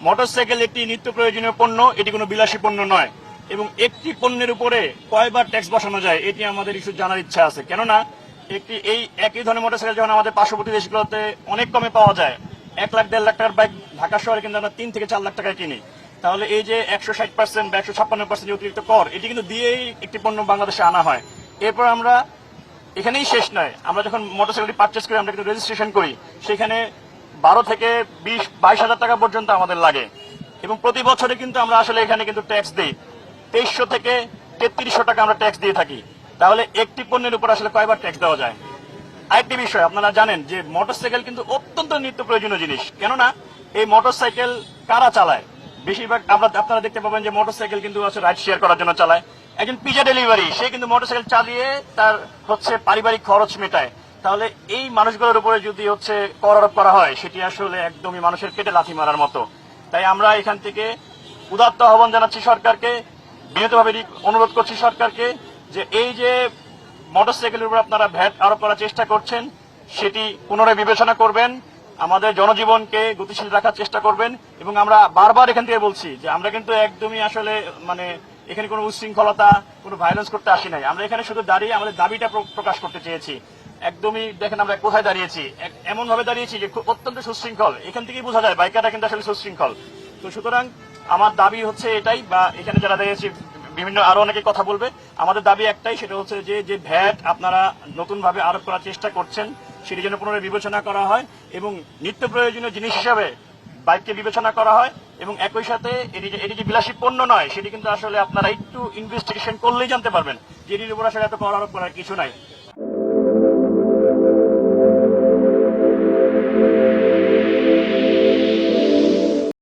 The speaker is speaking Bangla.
মোটরসাইকেল একটি নিত্য প্রয়োজনীয় পণ্য, এটি কোনো বিলাসী পণ্য নয়। এবং একটি পণ্যের উপরে কয়বার ট্যাক্স বসানো যায় এটি আমাদের একটু জানার ইচ্ছা আছে। কেননা এই একই ধরনের মোটরসাইকেল যখন আমাদের পার্শ্ববর্তী দেশগুলোতে অনেক কমে পাওয়া যায়, 1 লাখ 1.5 লাখ টাকার বাইক ঢাকা শহরে কিন্তু আমরা 3 থেকে 4 লাখ টাকায় কিনি। তাহলে এই যে 160% বা 156% অতিরিক্ত কর, এটি কিন্তু দিয়েই একটি পণ্য বাংলাদেশে আনা হয়। এরপর আমরা এখানেই শেষ নয়, আমরা যখন মোটরসাইকেলটি পারচেস করি, আমরা কিন্তু রেজিস্ট্রেশন করি, সেখানে 12 থেকে 22 হাজার টাকা পর্যন্ত আমাদের লাগে। এবং প্রতি বছরে কিন্তু আমরা আসলে এখানে কিন্তু ট্যাক্স দিই 2300 থেকে 3300 টাকা আমরা ট্যাক্স দিয়ে থাকি। তাহলে একটি পণ্যের উপর আসলে কয়বার ট্যাক্স দেওয়া যায়? আরেকটি বিষয়, আপনারা জানেন যে মোটরসাইকেল কিন্তু অত্যন্ত নিত্য প্রয়োজনীয় জিনিস। কেননা এই মোটরসাইকেল কারা চালায়? বেশিরভাগ আপনারা দেখতে পাবেন যে মোটরসাইকেল কিন্তু রাইড শেয়ার করার জন্য চালায়। একজন পিজা ডেলিভারি, সে কিন্তু মোটরসাইকেল চালিয়ে তার পারিবারিক খরচ মেটায়। তাহলে এই মানুষগুলোর উপরে যদি কর আরোপ করা হয়, সেটি আসলে একদমই মানুষের পেটে লাথি মারার মতো। তাই আমরা এখান থেকে উদাত্ত আহ্বান জানাচ্ছি সরকারকে, বিনীতভাবে অনুরোধ করছি সরকারকে যে এই যে মোটরসাইকেলের উপর আপনারা ভ্যাট আরোপ করার চেষ্টা করছেন, সেটি পুনরায় বিবেচনা করবেন, আমাদের জনজীবনকে গতিশীল রাখার চেষ্টা করবেন। এবং আমরা বারবার এখান থেকে বলছি যে আমরা কিন্তু একদমই আসলে এখানে কোনো উচ্ছৃঙ্খলতা, কোনো ভায়োলেন্স করতে আসি নাই। আমরা এখানে শুধু দাঁড়িয়ে আমাদের দাবিটা প্রকাশ করতে চেয়েছি। একদমই দেখেন আমরা কোথায় দাঁড়িয়েছি, এমন ভাবে দাঁড়িয়েছি যে অত্যন্ত সুশৃঙ্খল। এখান থেকেই বোঝা যায় বাইকারটা কিন্তু আসলে সুশৃঙ্খল। তো সুতরাং আমার দাবি এটাই, বা এখানে যারা দাঁড়িয়েছি বিভিন্ন আরো অনেকে কথা বলবে, আমাদের দাবি একটাই, সেটা হচ্ছে যে ভ্যাট আপনারা নতুন ভাবে আরোপ করার চেষ্টা করছেন, সেটি যেন পুনরায় বিবেচনা করা হয় এবং নিত্য প্রয়োজনীয় জিনিস হিসাবে বাইককে বিবেচনা করা হয়। এবং একই সাথে এটি যে বিলাসী পণ্য নয়, সেটি কিন্তু আসলে আপনারা একটু ইনভেস্টিগেশন করলেই জানতে পারবেন যে এটির উপর আসলে এত কর আরোপ করার কিছু নাই।